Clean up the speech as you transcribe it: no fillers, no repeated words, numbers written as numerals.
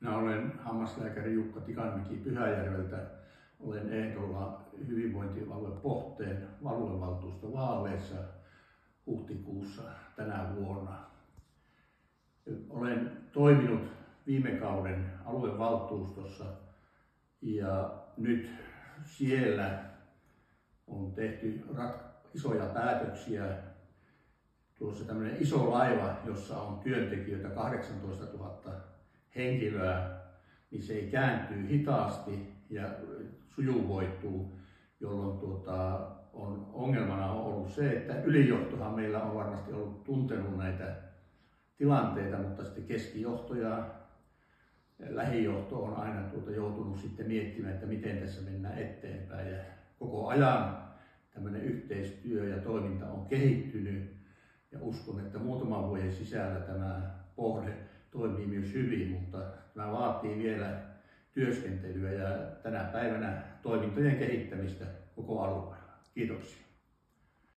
Minä olen hammaslääkäri Jukka Tikanmäki Pyhäjärveltä. Olen ehdolla hyvinvointialue Pohteen aluevaltuustovaaleissa huhtikuussa tänä vuonna. Olen toiminut viime kauden aluevaltuustossa ja nyt siellä on tehty isoja päätöksiä. Tuossa tämmöinen iso laiva, jossa on työntekijöitä 18 000 henkilöä, niin se kääntyy hitaasti ja sujuvoituu, jolloin on ongelmana ollut se, että ylijohtohan meillä on varmasti ollut tuntenut näitä tilanteita, mutta sitten keskijohto ja lähijohto on aina joutunut sitten miettimään, että miten tässä mennään eteenpäin. Ja koko ajan tämmöinen yhteistyö ja toiminta on kehittynyt ja uskon, että muutaman vuoden sisällä tämä pohde toimii myös hyvin, mutta tämä vaatii vielä työskentelyä ja tänä päivänä toimintojen kehittämistä koko alueella. Kiitoksia.